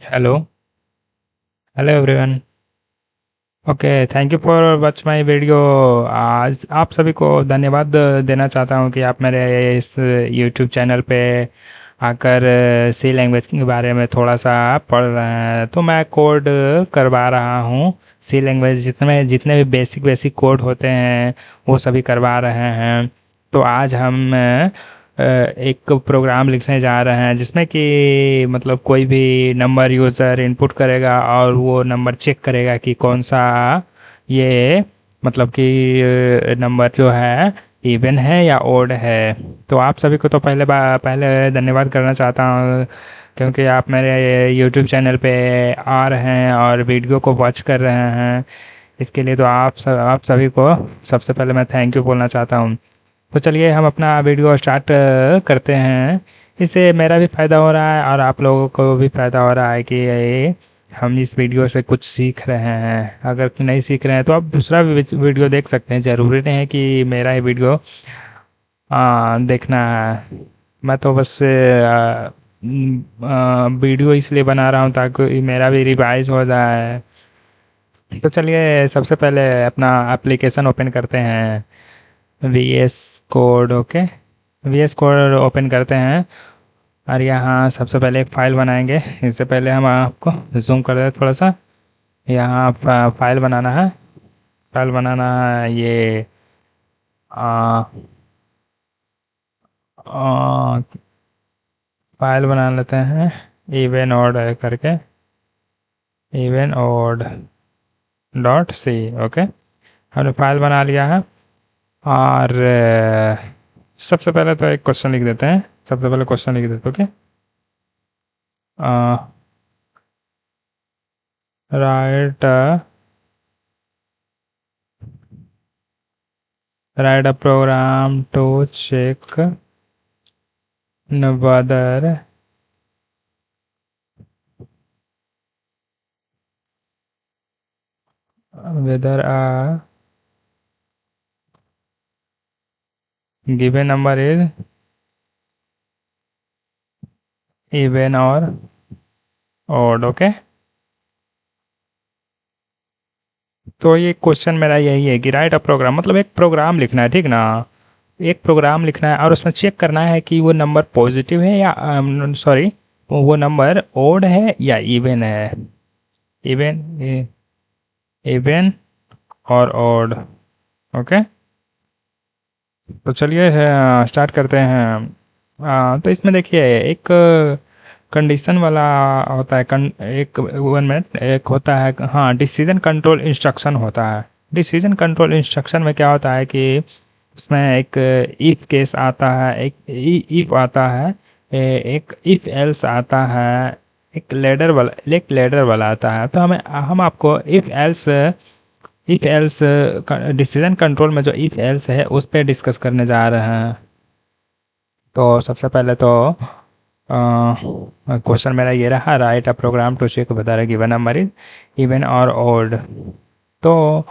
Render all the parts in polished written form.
Hello hello everyone. Okay, thank you for watch my video. आज आप सभी को धन्यवाद देना चाहता हूँ कि आप मेरे इस यूट्यूब चैनल पे आकर सी लैंग्वेज के बारे में थोड़ा सा पढ़ रहे हैं। तो मैं कोड करवा रहा हूँ। सी लैंग्वेज जितने जितने भी बेसिक बेसिक कोड होते हैं वो सभी करवा रहे हैं। तो आज हम एक प्रोग्राम लिखने जा रहे हैं जिसमें कि मतलब कोई भी नंबर यूज़र इनपुट करेगा और वो नंबर चेक करेगा कि कौन सा ये मतलब कि नंबर जो है इवन है या ओड है। तो आप सभी को तो पहले धन्यवाद करना चाहता हूँ क्योंकि आप मेरे यूट्यूब चैनल पे आ रहे हैं और वीडियो को वॉच कर रहे हैं। इसके लिए तो आप सभी को सबसे पहले मैं थैंक यू बोलना चाहता हूँ। तो चलिए हम अपना वीडियो स्टार्ट करते हैं। इससे मेरा भी फ़ायदा हो रहा है और आप लोगों को भी फ़ायदा हो रहा है कि ये हम इस वीडियो से कुछ सीख रहे हैं। अगर नहीं सीख रहे हैं तो आप दूसरा भी वीडियो देख सकते हैं। ज़रूरी नहीं है कि मेरा ही वीडियो देखना है। मैं तो बस वीडियो इसलिए बना रहा हूँ ताकि मेरा भी रिवाइज हो जाए। तो चलिए सबसे पहले अपना एप्लीकेशन ओपन करते हैं। V S code. Okay, V S code open करते हैं और यहाँ सबसे पहले एक फ़ाइल बनाएंगे। इससे पहले हम आपको जूम कर दें थोड़ा सा। यहाँ फाइल बनाना है। फाइल बनाना है ये आ, आ, फाइल बना लेते हैं इवन ऑड करके, even odd dot c. Okay, हमने फाइल बना लिया है। और सबसे पहले तो एक क्वेश्चन लिख देते हैं। सबसे पहले क्वेश्चन लिख देते। Okay, right write a program to check whether a given number is even or odd। Okay, तो ये क्वेश्चन मेरा यही है कि राइट अ प्रोग्राम मतलब एक प्रोग्राम लिखना है, ठीक ना। एक प्रोग्राम लिखना है और उसमें चेक करना है कि वो नंबर पॉजिटिव है या सॉरी, वो नंबर ओड है या इवन है। इवन, इवन और ओड। ओके, तो चलिए स्टार्ट करते हैं। तो इसमें देखिए एक कंडीशन वाला होता है। एक 1 मिनट, एक होता है हाँ डिसीजन कंट्रोल इंस्ट्रक्शन होता है। डिसीजन कंट्रोल इंस्ट्रक्शन में क्या होता है कि उसमें एक इफ केस आता है, एक इफ आता है, एक इफ एल्स आता है, एक लेडर वाला आता है। तो हम आपको इफ एल्स डिसीजन कंट्रोल में जो इफ एल्स है उस पर डिस्कस करने जा रहे हैं। तो सबसे पहले तो क्वेश्चन मेरा ये रहा, write a program to check whether given number is even और ओड। तो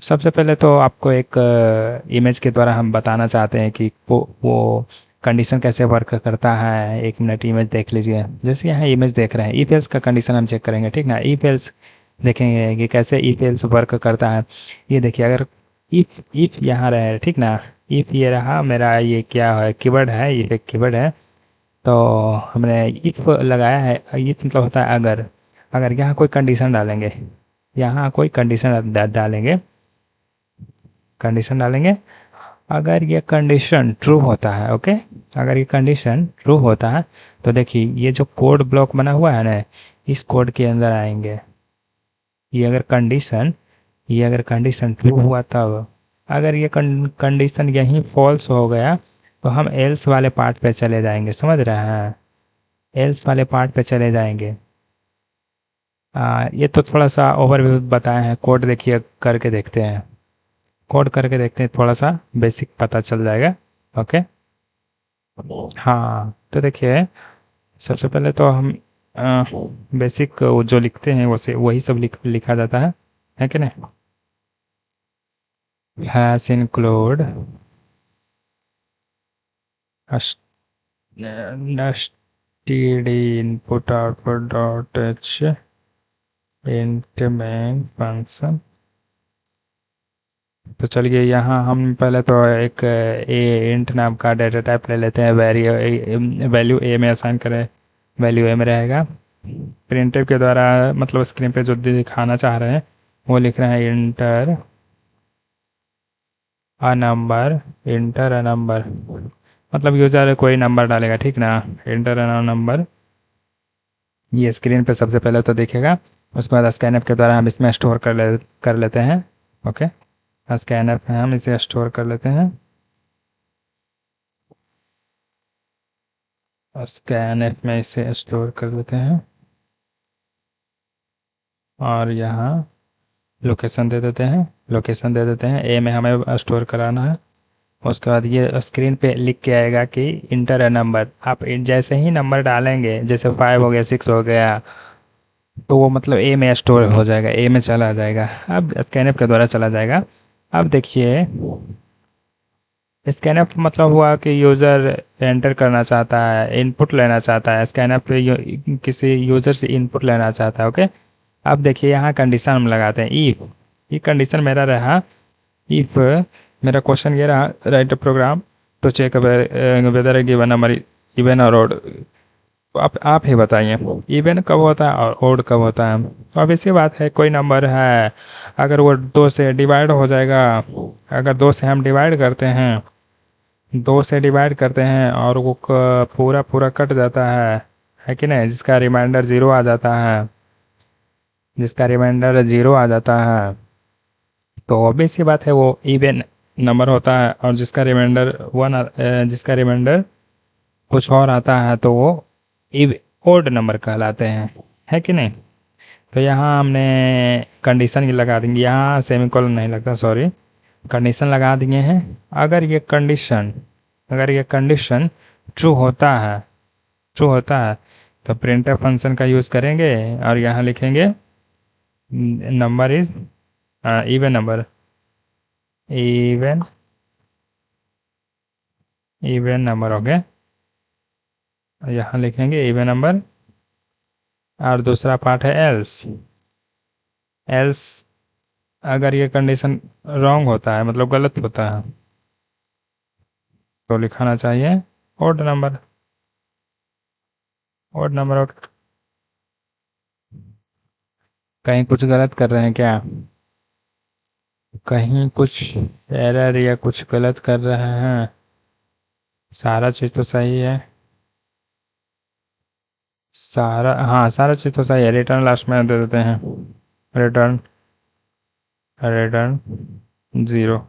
सबसे पहले तो आपको एक इमेज के द्वारा हम बताना चाहते हैं कि वो कंडीशन कैसे वर्क करता है। 1 मिनट इमेज देख लीजिए। जैसे यहाँ इमेज देख रहे हैं, इफ एल्स का कंडीशन हम चेक करेंगे, ठीक ना। इफ एल्स देखेंगे कि कैसे इफ एल्स वर्क करता है। ये देखिए, अगर इफ यहाँ रहे, ठीक ना। इफ ये रहा मेरा, ये क्या है, कीवर्ड है, इफ एक कीवर्ड है। तो हमने इफ लगाया है। इफ मतलब होता है अगर। अगर यहाँ कोई कंडीशन डालेंगे, यहाँ कोई कंडीशन डालेंगे, कंडीशन डालेंगे। अगर ये कंडीशन ट्रू होता है, ओके, अगर ये कंडीशन ट्रू होता है तो देखिए ये जो कोड ब्लॉक बना हुआ है ना, इस कोड के अंदर आएंगे। ये अगर कंडीशन ये अगर कंडीशन ट्रू हुआ तब। अगर ये कंडीशन यहीं फॉल्स हो गया तो हम एल्स वाले पार्ट पे चले जाएंगे, समझ रहे हैं। एल्स वाले पार्ट पे चले जाएंगे। ये तो थोड़ा सा ओवरव्यू बताए हैं। कोड देखिए, करके देखते हैं। कोड करके देखते हैं, थोड़ा सा बेसिक पता चल जाएगा। ओके, हाँ तो देखिए सबसे पहले तो हम बेसिक जो लिखते हैं वैसे वही सब लिखा जाता है कि नहीं। Hash include std input output dot h int main function. तो चलिए यहाँ हम पहले तो एक ए इंट नाम का डेटा टाइप ले लेते हैं, वैल्यू ए में असाइन करें, वैल्यू ए में रहेगा। प्रिंटफ के द्वारा मतलब स्क्रीन पे जो दिखाना चाह रहे हैं वो लिख रहे हैं inter a number, inter a number, मतलब यूज़र कोई नंबर डालेगा, ठीक ना, इंटर अ नंबर। ये स्क्रीन पे सबसे पहले तो दिखेगा, उसके बाद स्कैनएफ के द्वारा हम इसमें स्टोर कर लेते हैं। ओके, स्कैनएफ में हम इसे स्टोर कर लेते हैं, स्कैनएफ में इसे स्टोर कर लेते हैं और यहाँ लोकेशन दे देते हैं, लोकेशन दे देते हैं, ए में हमें स्टोर कराना है। उसके बाद ये स्क्रीन पे लिख के आएगा कि इंटर अ नंबर। आप जैसे ही नंबर डालेंगे, जैसे 5 हो गया, 6 हो गया, तो वो मतलब ए में स्टोर हो जाएगा, ए में चला जाएगा, अब स्कैनएफ के द्वारा चला जाएगा। अब देखिए स्कैनएफ मतलब हुआ कि यूज़र एंटर करना चाहता है, इनपुट लेना चाहता है, स्कैनएफ पे किसी यूज़र से इनपुट लेना चाहता है। ओके, अब देखिए यहाँ कंडीशन हम लगाते हैं, इफ़, ये कंडीशन मेरा रहा, इफ़ मेरा क्वेश्चन ये रहा, write program to check whether given number even और ओड। तो आप ही बताइए इवन कब होता है और ओड कब होता है। तो अब इसी बात है, कोई नंबर है, अगर वो 2 से डिवाइड हो जाएगा, अगर 2 से हम डिवाइड करते हैं, 2 से डिवाइड करते हैं और वो पूरा पूरा कट जाता है कि नहीं, जिसका रिमाइंडर ज़ीरो आ जाता है, जिसका रिमाइंडर ज़ीरो आ जाता है, तो ऑब्वियस सी बात है वो इवन नंबर होता है। और जिसका रिमाइंडर जिसका रिमाइंडर कुछ और आता है तो वो इव ओड नंबर कहलाते हैं, है कि नहीं। तो यहाँ हमने कंडीशन ये लगा देंगे, यहाँ सेमीकोलन नहीं लगता, सॉरी, कंडीशन लगा दिए हैं। अगर ये कंडीशन ट्रू होता है, ट्रू होता है, तो प्रिंटफ फंक्शन का यूज़ करेंगे और यहाँ लिखेंगे number is even number, even even number, okay, यहाँ लिखेंगे इवन नंबर। और दूसरा पार्ट है एल्स, एल्स अगर ये कंडीशन रॉन्ग होता है, मतलब गलत होता है, तो लिखाना चाहिए ओड नंबर, ओड नंबर। कहीं कुछ गलत कर रहे हैं क्या, कहीं कुछ एरर या कुछ गलत कर रहे हैं, सारा चीज़ तो सही है, सारा, हाँ सारा चीज़ तो सही है। रिटर्न लास्ट में दे देते हैं, रिटर्न, रिटर्न ज़ीरो।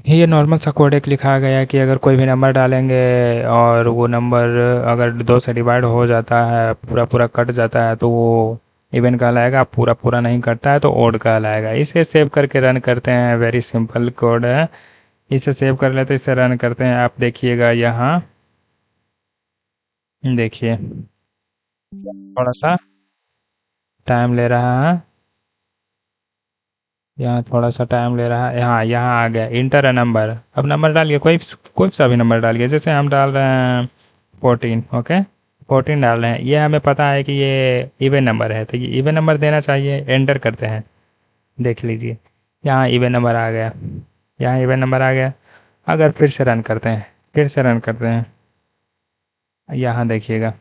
ये नॉर्मल सा कोड एक लिखा गया है कि अगर कोई भी नंबर डालेंगे और वो नंबर अगर 2 से डिवाइड हो जाता है, पूरा पूरा कट जाता है, तो वो इवन कहलाएगा, पूरा पूरा नहीं कटता है तो ओड कहलाएगा। इसे सेव करके रन करते हैं, वेरी सिंपल कोड है, इसे सेव कर लेते हैं, इसे रन करते हैं। आप देखिएगा यहाँ, देखिए थोड़ा सा टाइम ले रहा है, यहाँ थोड़ा सा टाइम ले रहा है, हाँ यहाँ आ गया इंटर अ नंबर। अब नंबर डालिए, कोई सा भी नंबर डालिए, जैसे हम डाल रहे हैं 14, ओके, 14 डाल रहे हैं, ये हमें पता है कि ये इवन नंबर है, तो ये इवन नंबर देना चाहिए, एंटर करते हैं, देख लीजिए यहाँ इवन नंबर आ गया, यहाँ इवन नंबर आ गया। अगर फिर से रन करते हैं, फिर से रन करते हैं, यहाँ देखिएगा,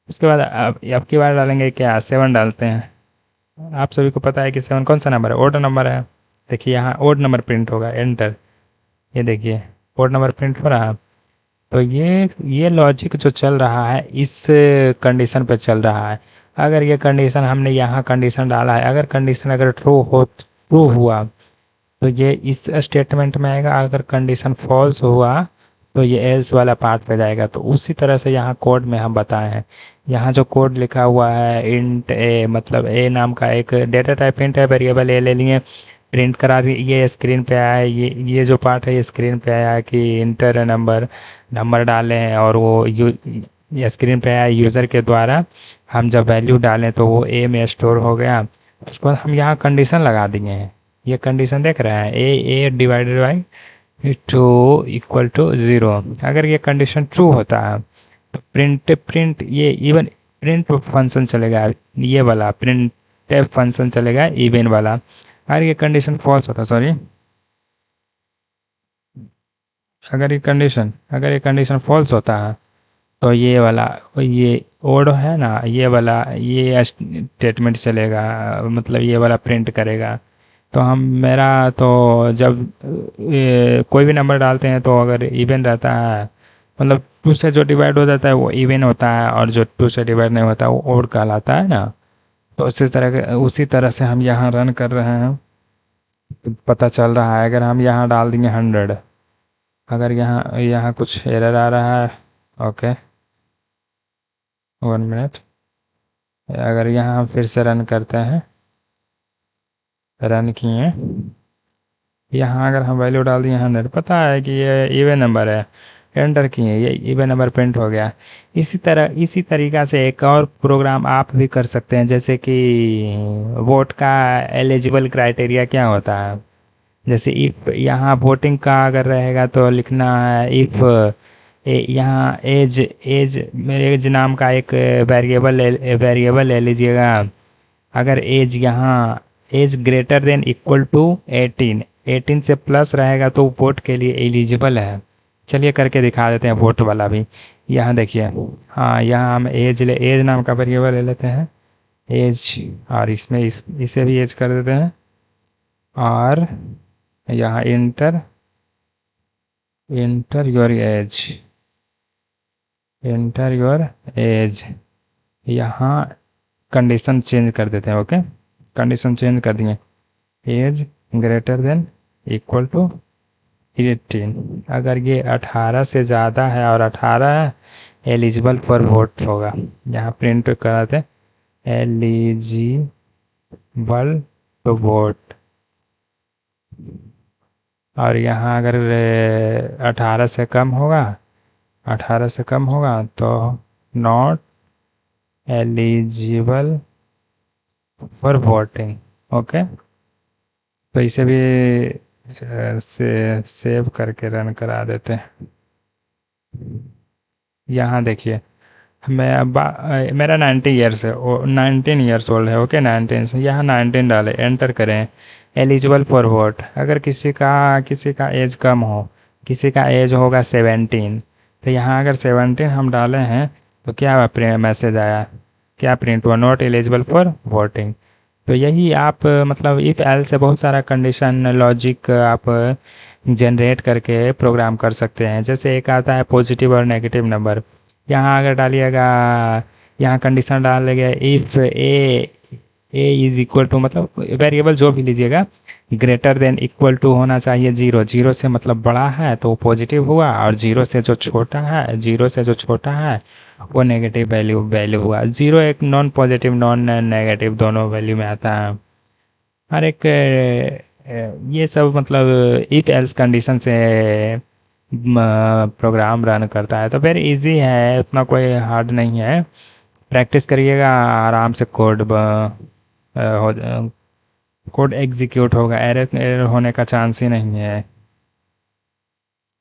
उसके बाद अब की बार डालेंगे क्या, 7 डालते हैं। आप सभी को पता है कि 7 कौन सा नंबर है, ओड नंबर है। देखिए यहाँ ओड नंबर प्रिंट होगा, एंटर, ये देखिए ओड नंबर प्रिंट हो रहा है। तो ये लॉजिक जो चल रहा है इस कंडीशन पे चल रहा है। अगर ये कंडीशन हमने यहाँ कंडीशन डाला है, अगर कंडीशन अगर ट्रू हुआ तो ये इस स्टेटमेंट में आएगा, अगर कंडीशन फॉल्स हुआ तो ये एल्स वाला पार्ट पे जाएगा। तो उसी तरह से यहाँ कोड में हम बताए हैं, यहाँ जो कोड लिखा हुआ है इंट ए, मतलब ए नाम का एक डेटा टाइप इंट है, वेरिएबल ए ले लिए, प्रिंट करा दिए, ये स्क्रीन पे आया है, ये जो पार्ट है ये स्क्रीन पे आया है कि इंटर नंबर, नंबर डाले हैं और वो ये स्क्रीन पे आया यूज़र के द्वारा, हम जब वैल्यू डालें तो वो ए में स्टोर हो गया। उसके बाद हम यहाँ कंडीशन लगा दिए हैं, ये कंडीशन देख रहे हैं, A divided by two equal to zero. अगर ये कंडीशन ट्रू होता है तो प्रिंट प्रिंट ये इवन प्रिंट फंक्शन चलेगा, ये वाला प्रिंट फंक्शन चलेगा इवन वाला। अगर ये कंडीशन फॉल्स होता, सॉरी, अगर ये कंडीशन फॉल्स होता है तो ये वाला, ये ओड है ना, ये वाला, ये स्टेटमेंट चलेगा, मतलब ये वाला प्रिंट करेगा। तो हम मेरा तो जब कोई भी नंबर डालते हैं तो अगर इवन रहता है, मतलब 2 से जो डिवाइड हो जाता है वो इवन होता है, और जो 2 से डिवाइड नहीं होता वो ओड कहलाता है ना। तो उसी तरह से हम यहाँ रन कर रहे हैं, तो पता चल रहा है। अगर हम यहाँ डाल देंगे 100, अगर यहाँ यहाँ कुछ एरर आ रहा है, ओके 1 मिनट, अगर यहाँ हम फिर से रन करते हैं, रन किए, यहाँ अगर हम वैल्यू डाल दिए 100, पता है कि ये इवन नंबर है, एंटर किए, ये इवन नंबर प्रिंट हो गया। इसी तरीका से एक और प्रोग्राम आप भी कर सकते हैं, जैसे कि वोट का एलिजिबल क्राइटेरिया क्या होता है। जैसे इफ यहाँ वोटिंग का अगर रहेगा तो लिखना है इफ यहाँ एज नाम का एक वेरिएबल ले लीजिएगा। अगर age greater than equal to 18 से प्लस रहेगा तो वोट के लिए एलिजिबल है। चलिए करके दिखा देते हैं वोट वाला भी। यहाँ देखिए, हाँ यहाँ हम एज नाम का वेरिएबल ले लेते हैं, एज, और इसमें इसे भी एज कर देते हैं, और यहाँ इंटर योर एज, यहाँ कंडीशन चेंज कर देते हैं। ओके, कंडीशन चेंज कर दिए, age greater than equal to 18। अगर ये 18 से ज़्यादा है और 18 है, एलिजिबल फॉर वोट होगा। यहाँ प्रिंट कराते एलिजिबल टू वोट, और यहाँ अगर 18 से कम होगा, 18 से कम होगा तो not eligible for voting. Okay, तो इसे भी सेव करके रन करा देते हैं। यहाँ देखिए, मेरा 19 ईयर्स ओल्ड है। ओके, 19 से यहाँ 19 डालें, एंटर करें, एलिजिबल फॉर वोट। अगर किसी का एज कम हो, किसी का एज होगा 17, तो यहाँ अगर 17 हम डाले हैं तो क्या मैसेज आया, क्या प्रिंट हुआ, नॉट एलिजिबल फॉर वोटिंग। तो यही आप मतलब इफ़ एल से बहुत सारा कंडीशन लॉजिक आप जनरेट करके प्रोग्राम कर सकते हैं। जैसे एक आता है पॉजिटिव और नेगेटिव नंबर, यहाँ अगर डालिएगा, यहाँ कंडीशन डाल देंगे if a is equal to, मतलब वेरिएबल जो भी लीजिएगा, ग्रेटर देन इक्वल टू होना चाहिए 0। 0 से मतलब बड़ा है तो पॉजिटिव हुआ, और 0 से जो छोटा है वो नेगेटिव वैल्यू हुआ। 0 एक नॉन पॉजिटिव नॉन नेगेटिव दोनों वैल्यू में आता है। हर एक ये सब मतलब इफ एल्स कंडीशन से प्रोग्राम रन करता है। तो वेरी इजी है, उतना कोई हार्ड नहीं है। प्रैक्टिस करिएगा आराम से कोड एग्जीक्यूट होगा, एरर होने का चांस ही नहीं है।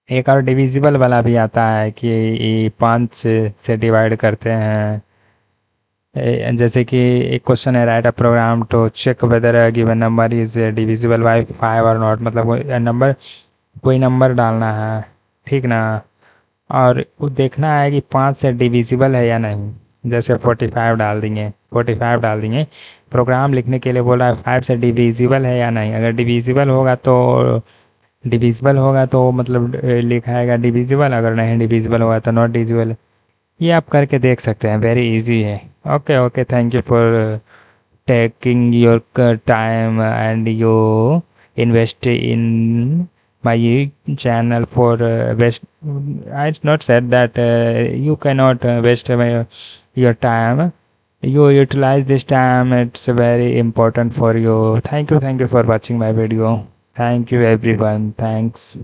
एक और डिविजिबल वाला भी आता है कि 5 से डिवाइड करते हैं। जैसे कि एक क्वेश्चन है, write a program to check whether given number is divisible by 5 और नॉट, मतलब कोई नंबर डालना है, ठीक ना, और वो देखना है कि 5 से डिविजिबल है या नहीं। जैसे 45 डाल दिए, प्रोग्राम लिखने के लिए बोला है 5 से डिविजिबल है या नहीं। अगर डिविजिबल होगा तो मतलब लिखाएगा डिविजिबल, अगर नहीं डिविजिबल होगा तो नॉट डिविजिबल। ये आप करके देख सकते हैं, वेरी इजी है। Okay okay, thank you for taking your time and you invest in my channel for waste. I not said that you cannot waste your time. You utilize this time, it's very important for you. Thank you for watching my video. Thank you everyone, thanks.